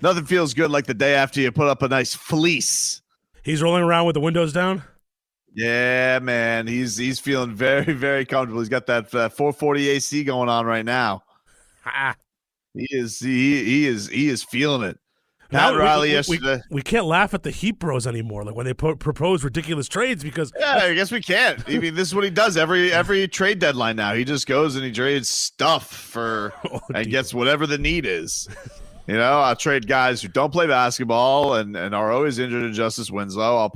Nothing feels good like the day after you put up a nice fleece. He's rolling around with the windows down? Yeah, man. He's feeling very, very comfortable. He's got that 440 AC going on right now. He is feeling it. Pat Riley yesterday. We can't laugh at the Heat Bros anymore. Like when they propose ridiculous trades because I guess we can't. I mean, this is what he does every trade deadline now. He just goes and he trades stuff for and gets whatever the need is. You know, I'll trade guys who don't play basketball and are always injured in Justice Winslow.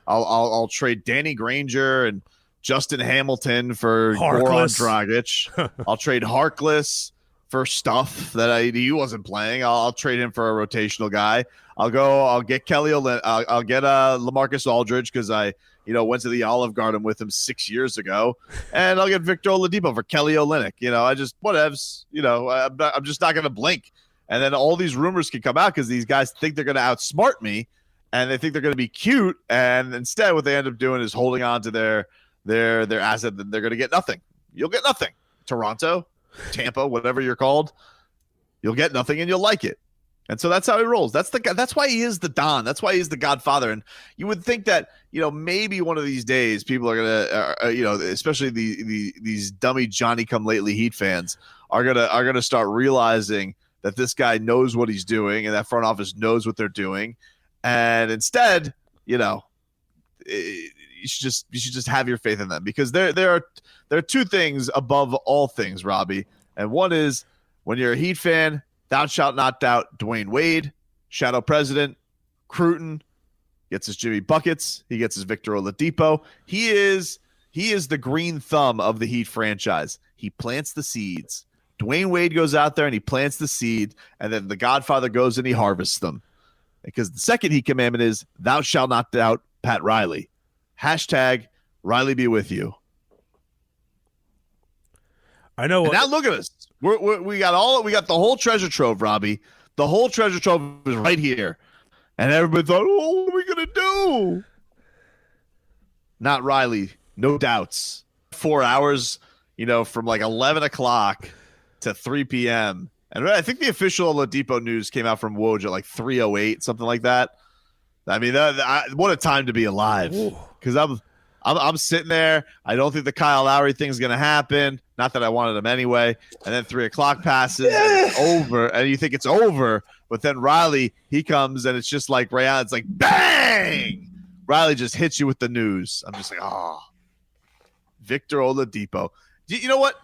I'll trade Danny Granger and Justin Hamilton for Goran Dragic. I'll trade Harkless for stuff that he wasn't playing. I'll trade him for a rotational guy. I'll get Kelly Olynyk. I'll get LaMarcus Aldridge because I went to the Olive Garden with him 6 years ago, and I'll get Victor Oladipo for Kelly Olynyk. I just whatevs. I'm just not going to blink. And then all these rumors can come out because these guys think they're going to outsmart me, and they think they're going to be cute. And instead, what they end up doing is holding on to their asset. That they're going to get nothing. You'll get nothing. Toronto, Tampa, whatever you're called, you'll get nothing, and you'll like it. And so that's how he rolls. That's why he is the Don. That's why he's the Godfather. And you would think that maybe one of these days people are gonna, especially these dummy Johnny Come Lately Heat fans are gonna start realizing that this guy knows what he's doing and that front office knows what they're doing. And instead, you should just have your faith in them, because there are two things above all things, Robbie. And one is, when you're a Heat fan, thou shalt not doubt Dwayne Wade, shadow president, Cruton, gets his Jimmy Buckets. He gets his Victor Oladipo. He is the green thumb of the Heat franchise. He plants the seeds. Dwayne Wade goes out there and he plants the seed, and then the Godfather goes and he harvests them. Because the second Heat commandment is, thou shalt not doubt Pat Riley. Hashtag Riley be with you. I know. And now look at us. We got the whole treasure trove, Robbie. The whole treasure trove is right here. And everybody thought, what are we going to do? Not Riley. No doubts. 4 hours, from like 11 o'clock to 3 p.m. And I think the official Oladipo news came out from Woj at like 3:08, something like that. I mean, what a time to be alive. Because I'm sitting there. I don't think the Kyle Lowry thing's going to happen. Not that I wanted him anyway. And then 3 o'clock passes and it's over. And you think it's over. But then Riley, he comes and it's just like Rayon. It's like, bang! Riley just hits you with the news. I'm just like, Victor Oladipo. You know what?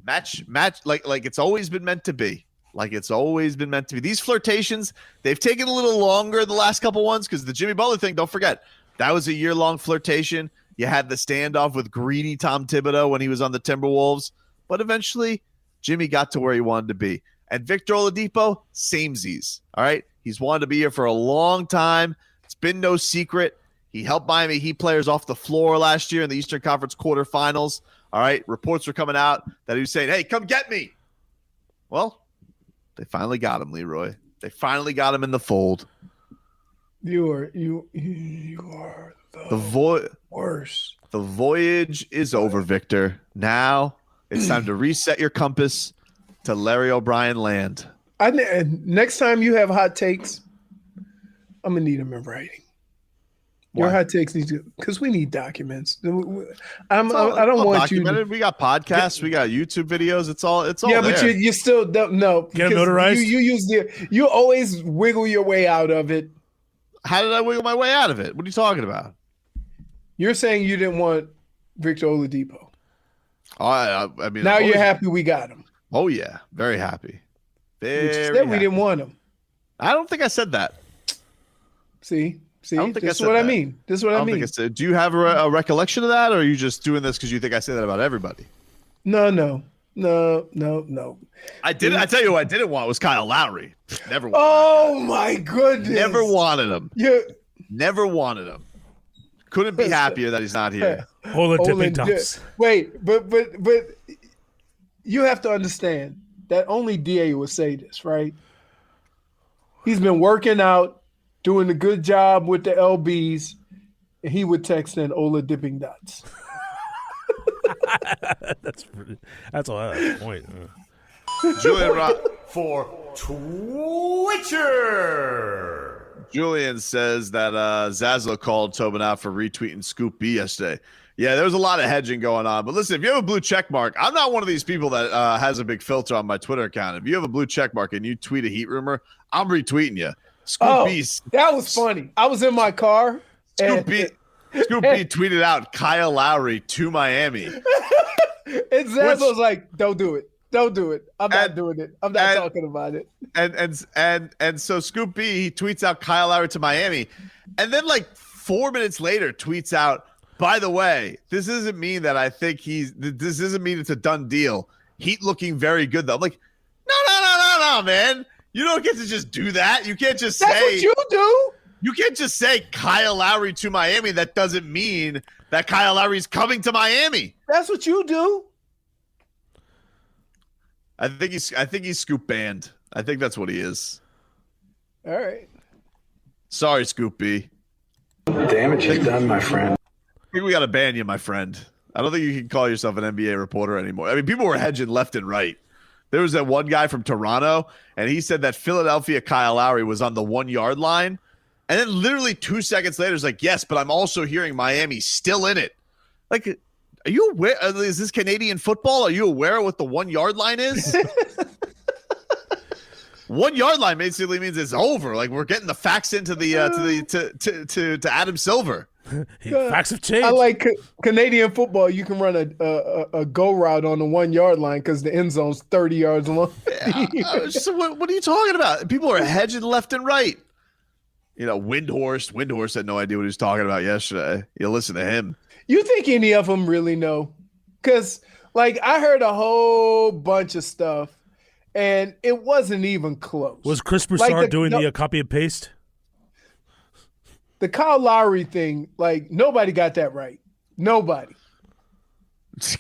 Match like it's always been meant to be. Like it's always been meant to be. These flirtations, they've taken a little longer the last couple ones, because the Jimmy Butler thing, don't forget, that was a year-long flirtation. You had the standoff with greedy Tom Thibodeau when he was on the Timberwolves. But eventually, Jimmy got to where he wanted to be. And Victor Oladipo, samesies. All right? He's wanted to be here for a long time. It's been no secret. He helped Miami Heat players off the floor last year in the Eastern Conference quarterfinals. All right? Reports were coming out that he was saying, hey, come get me. Well, they finally got him, Leroy. They finally got him in the fold. You are the worst. The voyage is over, Victor. Now it's time to reset your compass to Larry O'Brien land. Next time you have hot takes, I'm gonna need them in writing. Your hot takes need to, because we need documents. I don't want you. We got podcasts, we got YouTube videos. It's all. Yeah, there. but you still don't know. Get them notarized. You always wiggle your way out of it. How did I wiggle my way out of it? What are you talking about? You're saying you didn't want Victor Oladipo. I mean, now you're happy we got him. Oh yeah, very happy. We didn't want him. I don't think I said that. See, this is what I mean. This is what I mean. Do you have a recollection of that, or are you just doing this because you think I say that about everybody? No. I didn't. I tell you what I didn't want was Kyle Lowry. Never wanted Oh my goodness. Never wanted him. Yeah. Never wanted him. Couldn't be happier that he's not here. Hold tipping tops. Wait, but you have to understand that only DA would say this, right? He's been working out, doing a good job with the LBs, and he would text in Ola dipping dots. That's a point. Julian for Twitcher. Julian says that Zazzle called Tobin out for retweeting Scoop B yesterday. Yeah, there was a lot of hedging going on. But listen, if you have a blue check mark, I'm not one of these people that has a big filter on my Twitter account. If you have a blue check mark and you tweet a Heat rumor, I'm retweeting you. Scoop B's. That was funny. I was in my car. Scoop B tweeted out Kyle Lowry to Miami. And Zazzle was like, don't do it. Don't do it. I'm not doing it. I'm not talking about it. And so Scoop B, he tweets out Kyle Lowry to Miami. And then like 4 minutes later tweets out, by the way, this doesn't mean that I think this doesn't mean it's a done deal. Heat looking very good though. I'm like, no, man. You don't get to just do that. You can't just say. That's what you do. You can't just say Kyle Lowry to Miami. That doesn't mean that Kyle Lowry's coming to Miami. That's what you do. I think he's Scoop banned. I think that's what he is. All right. Sorry, Scoop B. Damage is done, my friend. I think we got to ban you, my friend. I don't think you can call yourself an NBA reporter anymore. I mean, people were hedging left and right. There was that one guy from Toronto, and he said that Philadelphia Kyle Lowry was on the 1 yard line. And then literally 2 seconds later, it's like, yes, but I'm also hearing Miami still in it. Like, are you aware? Is this Canadian football? Are you aware of what the 1 yard line is? 1 yard line basically means it's over. Like we're getting the facts into the to Adam Silver. Facts have changed. I like Canadian football. You can run a go route on the 1 yard line because the end zone's 30 yards long. So what are you talking about? People are hedging left and right. You know, Windhorst had no idea what he was talking about yesterday. You listen to him. You think any of them really know? Because, like, I heard a whole bunch of stuff, and it wasn't even close. Was Chris Broussard doing the copy and paste? The Kyle Lowry thing, like, nobody got that right. Nobody.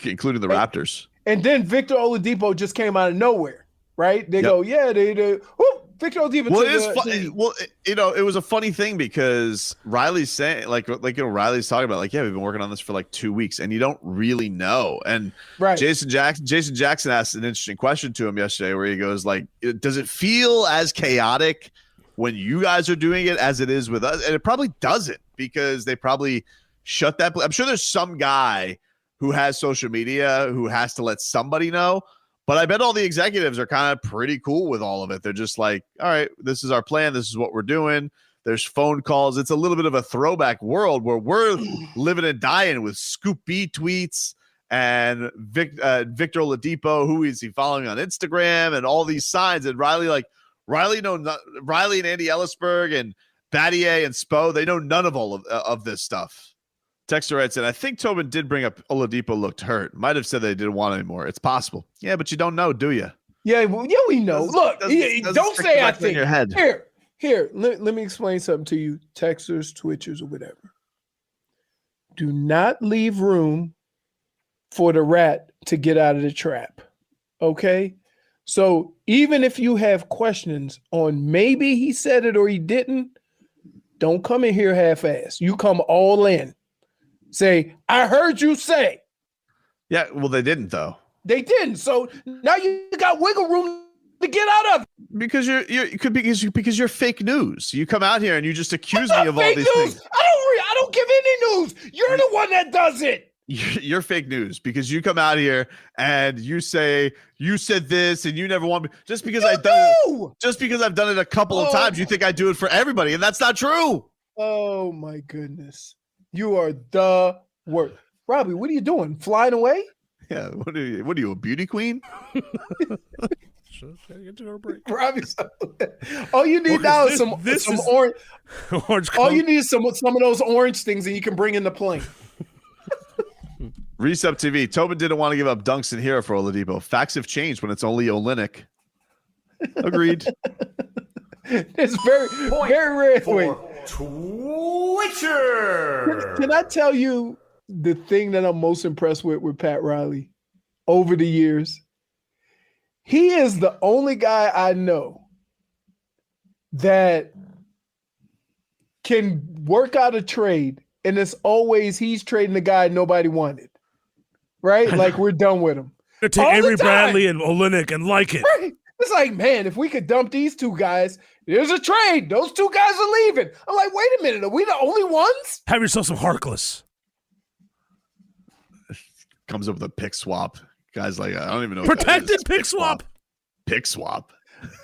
Including the Raptors. And then Victor Oladipo just came out of nowhere, right? They go, yeah, they whoop, Victor Oladipo. Well, it is funny. Well, you know, it was a funny thing because Riley's saying, like Riley's talking about, like, yeah, we've been working on this for like 2 weeks, and you don't really know. And Jason Jackson asked an interesting question to him yesterday, where he goes, like, does it feel as chaotic when you guys are doing it as it is with us? And it probably doesn't, because they probably shut that. I'm sure there's some guy who has social media who has to let somebody know. But I bet all the executives are kind of pretty cool with all of it. They're just like, all right, this is our plan. This is what we're doing. There's phone calls. It's a little bit of a throwback world where we're living and dying with Scoop B tweets and Victor Oladipo. Who is he following on Instagram and all these signs? And Riley and Andy Ellisberg and Battier and Spo, they know none of all of this stuff. Texter writes, and I think Tobin did bring up Oladipo looked hurt. Might have said they didn't want him anymore. It's possible. Yeah, but you don't know, do you? Yeah, we know. Look, don't say I think. Your head. Here. Let me explain something to you, Texters, Twitchers, or whatever. Do not leave room for the rat to get out of the trap. Okay? So even if you have questions on maybe he said it or he didn't, don't come in here half-assed. You come all in. Say, I heard you say. Yeah, well, they didn't, though. They didn't. So now you got wiggle room to get out of. Because you're fake news. You come out here and you just accuse me of all these things. I don't give any news. You're the one that does it. You're fake news because you come out here and you say you said this and you never want me. Just because I've done it a couple of times, you think I do it for everybody, and that's not true. Oh my goodness. You are the worst. Robbie, what are you doing? Flying away? Yeah. What are you, a beauty queen? Robbie, all you need now is some orange. All you need is some of those orange things, and you can bring in the plane. Resub TV. Tobin didn't want to give up Dunks and Herro for Oladipo. Facts have changed when it's only Olynyk. Agreed. It's very rare. Wait. Twitcher. Can I tell you the thing that I'm most impressed with Pat Riley over the years? He is the only guy I know that can work out a trade, and it's always he's trading the guy nobody wanted. Right? Like we're done with him. Take Avery Bradley and Olynyk and like it. Right. It's like, man, if we could dump these two guys, there's a trade. Those two guys are leaving. I'm like, wait a minute, are we the only ones? Have yourself some Harkless. Comes up with a pick swap. Guys like, I don't even know. What Protected pick swap. Pick swap.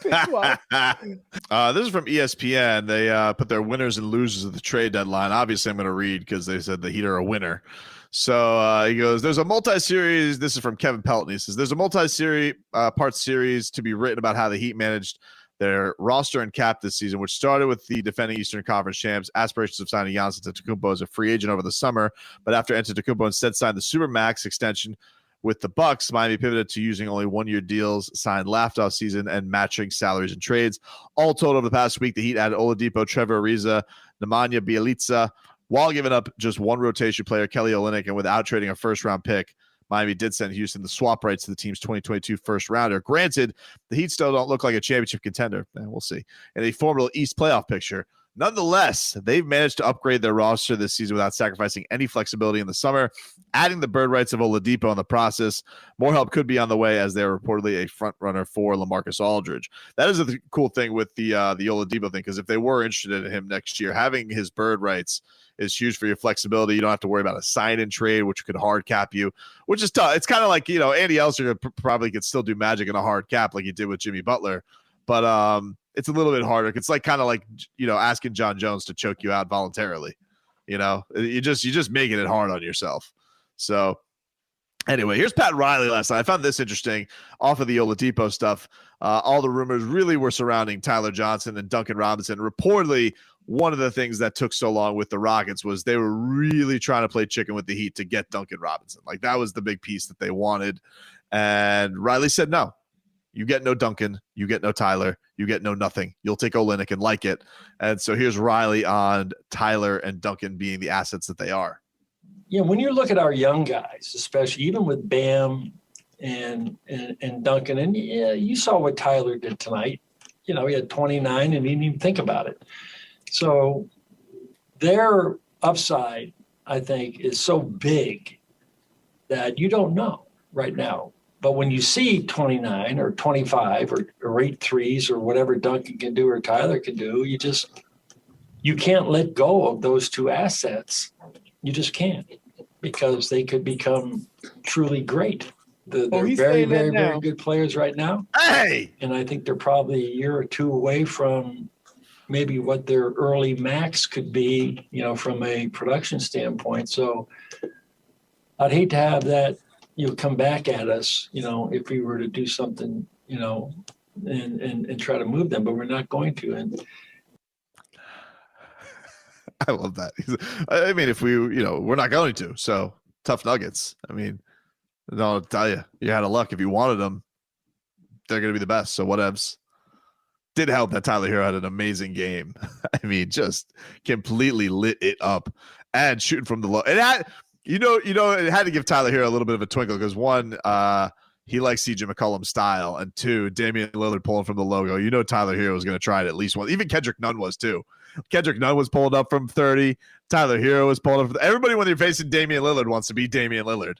Pick swap. This is from ESPN. They put their winners and losers of the trade deadline. Obviously, I'm going to read because they said the Heat are a winner. So he goes, there's a multi-series. This is from Kevin Pelton. He says, there's a multi-series part series to be written about how the Heat managed their roster and cap this season, which started with the defending Eastern Conference champs, aspirations of signing Giannis Antetokounmpo as a free agent over the summer. But after Antetokounmpo instead signed the Supermax extension with the Bucks, Miami pivoted to using only one-year deals, signed laughed off season, and matching salaries and trades. All told over the past week, the Heat added Oladipo, Trevor Ariza, Nemanja Bjelica, while giving up just one rotation player, Kelly Olynyk, and without trading a first-round pick. Miami did send Houston the swap rights to the team's 2022 first-rounder. Granted, the Heat still don't look like a championship contender. We'll see. In a formidable East playoff picture. Nonetheless, they've managed to upgrade their roster this season without sacrificing any flexibility in the summer, adding the bird rights of Oladipo in the process. More help could be on the way as they're reportedly a front runner for LaMarcus Aldridge. That is a cool thing with the Oladipo thing, because if they were interested in him next year, having his bird rights is huge for your flexibility. You don't have to worry about a sign-in trade, which could hard cap you, which is tough. It's kind of like, Andy Elster probably could still do magic in a hard cap like he did with Jimmy Butler. But it's a little bit harder. It's like kind of like, asking John Jones to choke you out voluntarily. You just making it hard on yourself. So anyway, here's Pat Riley last night. I found this interesting off of the Oladipo stuff. All the rumors really were surrounding Tyler Johnson and Duncan Robinson. Reportedly, one of the things that took so long with the Rockets was they were really trying to play chicken with the Heat to get Duncan Robinson. Like, that was the big piece that they wanted. And Riley said, no, you get no Duncan, you get no Tyler, you get no nothing. You'll take Olynyk and like it. And so here's Riley on Tyler and Duncan being the assets that they are. Yeah, when you look at our young guys, especially even with Bam and Duncan, and yeah, you saw what Tyler did tonight. He had 29 and he didn't even think about it. So their upside, I think, is so big that you don't know right now. But when you see 29 or 25 or 8 threes or whatever Duncan can do or Tyler can do, you can't let go of those two assets. You just can't, because they could become truly great. They're very, very, very good players right now. Hey! And I think they're probably a year or two away from maybe what their early max could be, from a production standpoint. So I'd hate to have that, come back at us, if we were to do something, and try to move them, but we're not going to. And I love that. I mean, if we're not going to, so tough Nuggets. I mean, I'll tell you, you had a luck. If you wanted them, they're going to be the best. So whatevs. Did help that Tyler Herro had an amazing game. I mean, just completely lit it up and shooting from the low. It had, it had to give Tyler Herro a little bit of a twinkle because one, he likes CJ McCollum's style, and two, Damian Lillard pulling from the logo. Tyler Herro was going to try it at least once. Even Kendrick Nunn was too. Kendrick Nunn was pulled up from 30. Tyler Herro was pulled up from everybody when you're facing Damian Lillard wants to be Damian Lillard.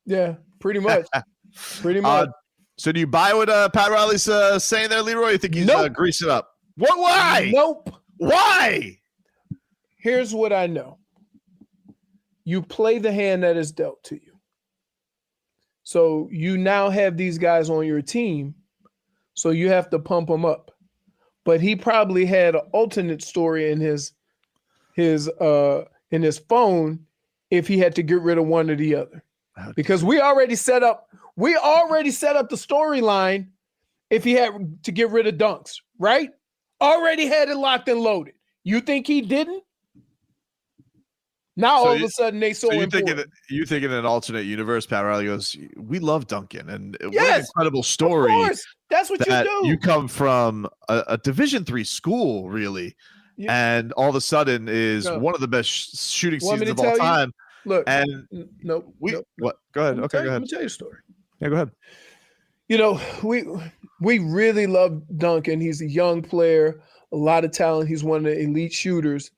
Yeah, pretty much. Pretty much. So do you buy what Pat Riley's saying there, Leroy? You think he's greasing up? What? Why? Nope. Why? Here's what I know. You play the hand that is dealt to you. So you now have these guys on your team, so you have to pump them up. But he probably had an alternate story in his phone if he had to get rid of one or the other. Because we already set up the storyline if he had to get rid of Dunks, right? Already had it locked and loaded. You think he didn't? Now all of a sudden they so important. You think in an alternate universe, Pat Riley goes, we love Duncan, and what an incredible story. Of course. That's what you do. You come from a Division III school, really, and all of a sudden is one of the best shooting seasons of all time. Look, and nope. What? Go ahead. Okay, go ahead. Let me tell you a story. Yeah, go ahead. We really love Duncan. He's a young player, a lot of talent. He's one of the elite shooters.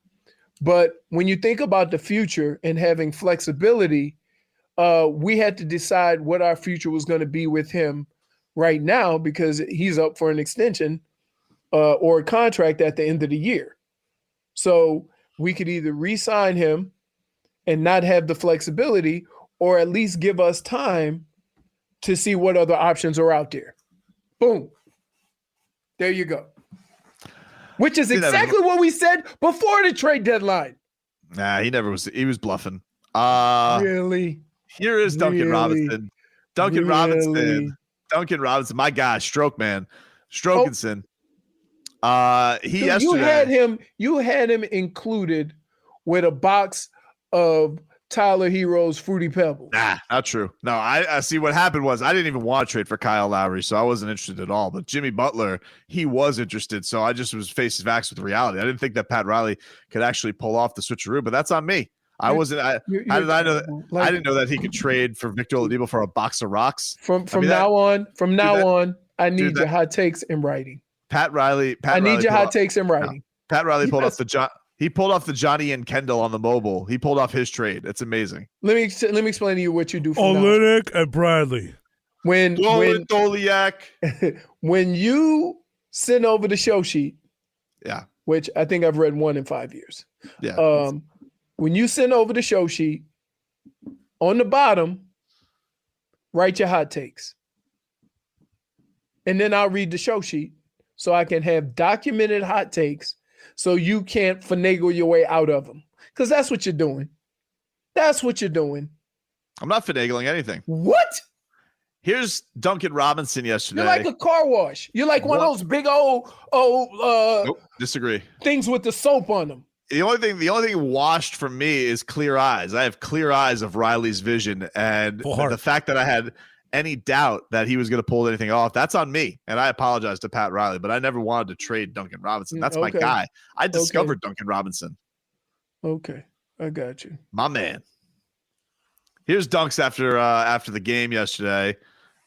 But when you think about the future and having flexibility, we had to decide what our future was going to be with him right now because he's up for an extension or a contract at the end of the year. So we could either re-sign him and not have the flexibility, or at least give us time to see what other options are out there. Boom. There you go. Which is exactly what we said before the trade deadline. Nah, he never was. He was bluffing. Really? Here is Duncan Robinson. Duncan Robinson. Really? Duncan Robinson, my guy, Stroke Man. Strokinson. He Dude, yesterday. you had him included with a box of Tyler Herro's Fruity Pebbles. Nah, not true. No, I see what happened was I didn't even want to trade for Kyle Lowry, so I wasn't interested at all. But Jimmy Butler, he was interested, so I just was face to face with reality. I didn't think that Pat Riley could actually pull off the switcheroo, but that's on me. I wasn't. How did I know that? Like, I didn't know that he could trade for Victor Oladipo for a box of rocks. From now on, I need your hot takes in writing. Pat Riley. I need your hot takes in writing. Pat Riley pulled off He pulled off the Johnny and Kendall on the mobile. He pulled off his trade. It's amazing. Let me explain to you what you do. Olynyk and Bradley. When Doliak. when you send over the show sheet, yeah, which I think I've read one in 5 years. Yeah. When you send over the show sheet, on the bottom, write your hot takes. And then I'll read the show sheet so I can have documented hot takes so you can't finagle your way out of them. Because that's what you're doing. That's what you're doing. I'm not finagling anything. What? Here's Duncan Robinson yesterday. You're like a car wash. You're like one of those big old nope, disagree. Things with the soap on them. The only thing washed from me is clear eyes. I have clear eyes of Riley's vision, and the fact that I had any doubt that he was going to pull anything off, that's on me. And I apologize to Pat Riley, but I never wanted to trade Duncan Robinson. That's my guy. I discovered Duncan Robinson. Okay, I got you, my man. Here's Dunks after the game yesterday.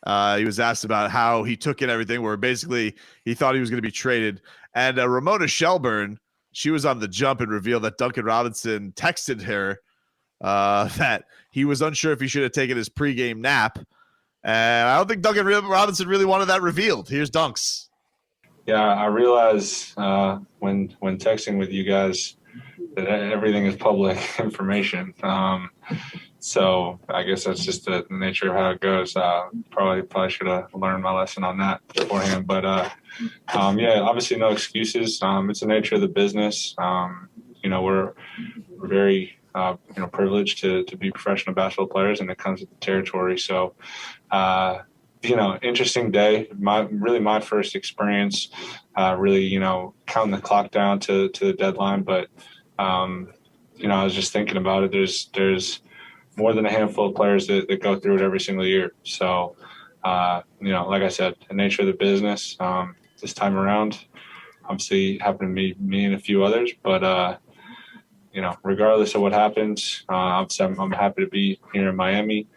He was asked about how he took in everything, where basically he thought he was going to be traded. And Ramona Shelburne, she was on the jump and revealed that Duncan Robinson texted her that he was unsure if he should have taken his pregame nap. And I don't think Duncan Robinson really wanted that revealed. Here's Dunks. Yeah, I realize when texting with you guys that everything is public information. So I guess that's just the nature of how it goes. Probably should have learned my lesson on that beforehand. But yeah, obviously no excuses. It's the nature of the business. We're very privileged to be professional basketball players, and it comes with the territory. So, interesting day. My first experience, really, counting the clock down to the deadline. But, I was just thinking about it. There's more than a handful of players that go through it every single year. So, like I said, the nature of the business, this time around, obviously happened to be me and a few others, but, regardless of what happens, I'm happy to be here in Miami.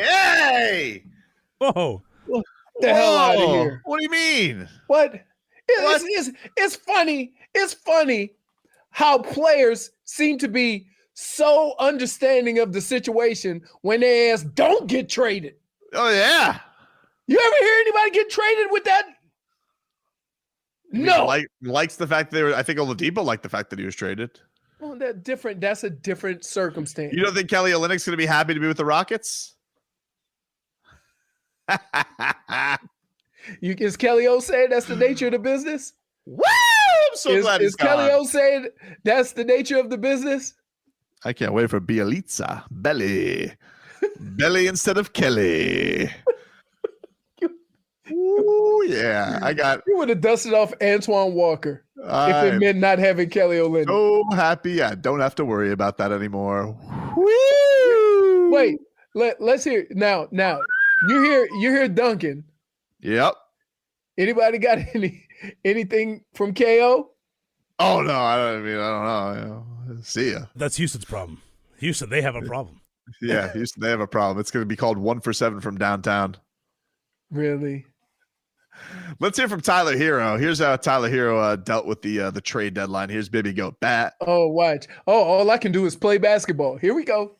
Hey! Whoa! Get the hell out of here! What do you mean? What? It's funny. It's funny how players seem to be so understanding of the situation when they ask, "Don't get traded." Oh yeah. You ever hear anybody get traded with that? No. Likes the fact that they were. I think Oladipo liked the fact that he was traded. Well, that's a different circumstance. You don't think Kelly Olynyk's going to be happy to be with the Rockets? Is Kelly O saying that's the nature of the business? Woo! I'm so glad he's gone. Is Kelly O saying that's the nature of the business? I can't wait for Bielitsa. Belly instead of Kelly. Ooh, yeah. You would have dusted off Antoine Walker if it meant not having Kelly Olynyk. So happy I don't have to worry about that anymore. Woo! Wait, let's hear now. You hear Duncan. Yep. Anybody got anything from KO? Oh no, I don't know. See ya. That's Houston's problem. Houston, they have a problem. Yeah, Houston, they have a problem. It's going to be called 1 for 7 from downtown. Really? Let's hear from Tyler Herro. Here's how Tyler Herro dealt with the trade deadline. Here's Baby Goat Bat. Oh, watch. Oh, all I can do is play basketball. Here we go.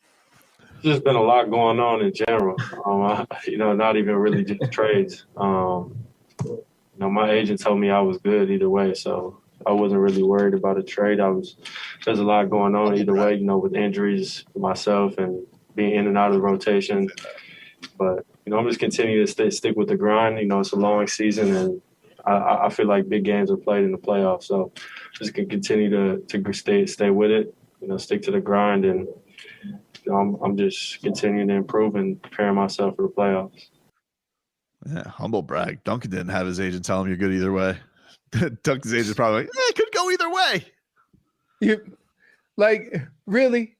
just been a lot going on in general. Not even really just trades. My agent told me I was good either way, so I wasn't really worried about a trade. There's a lot going on either way, with injuries for myself and being in and out of the rotation. But I'm just continuing to stick with the grind. It's a long season, and I feel like big games are played in the playoffs. So just can continue to stay with it. Stick to the grind, and I'm just continuing to improve and preparing myself for the playoffs. Yeah, humble brag. Duncan didn't have his agent tell him you're good either way. Duncan's agent's probably like, it could go either way. Really?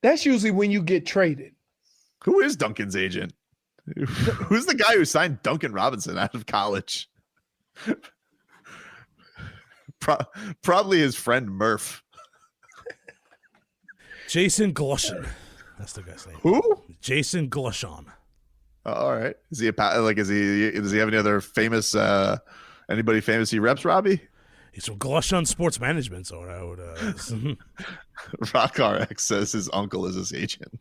That's usually when you get traded. Who is Duncan's agent? Who's the guy who signed Duncan Robinson out of college? Probably his friend Murph. Jason Glushan. That's the guy's name. Who? Jason Glushan. All right. Is he does he have any other famous anybody famous he reps, Robbie? He's from Glushan Sports Management, so I would Rock RX says his uncle is his agent.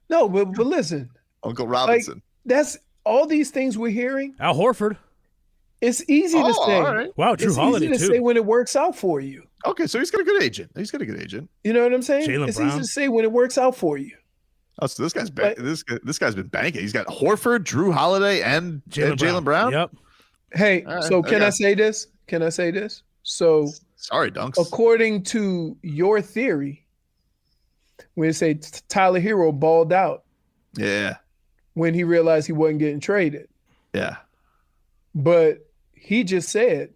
No, but listen. Uncle Robinson. That's all these things we're hearing. Al Horford. It's easy to say. All right. Wow, Drew Holiday easy to too. say when it works out for you. Okay, so he's got a good agent. You know what I'm saying? Jaylen It's Brown. easy to say when it works out for you. Oh, so this guy's this guy's been banking. He's got Horford, Drew Holiday, and Jaylen Brown. Yep. Hey, All right, so can okay. I say this? So Sorry, Dunks. according to your theory, when you say Tyler Herro balled out Yeah. when he realized he wasn't getting traded, Yeah. but he just said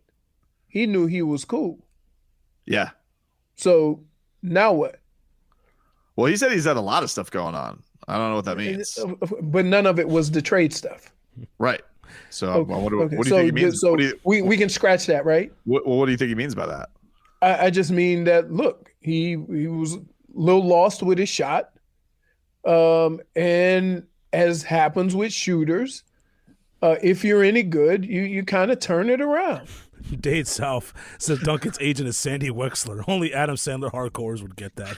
he knew he was cool. Yeah. So now what? Well, he said he's had a lot of stuff going on. I don't know what that means. But none of it was the trade stuff. Right. So Okay. what do you So think he means? So What do you- we can scratch that, right? what do you think he means by that? I just mean that, look, he was a little lost with his shot. And as happens with shooters, if you're any good, you kind of turn it around. Dade South says Duncan's agent is Sandy Wexler. Only Adam Sandler hardcores would get that.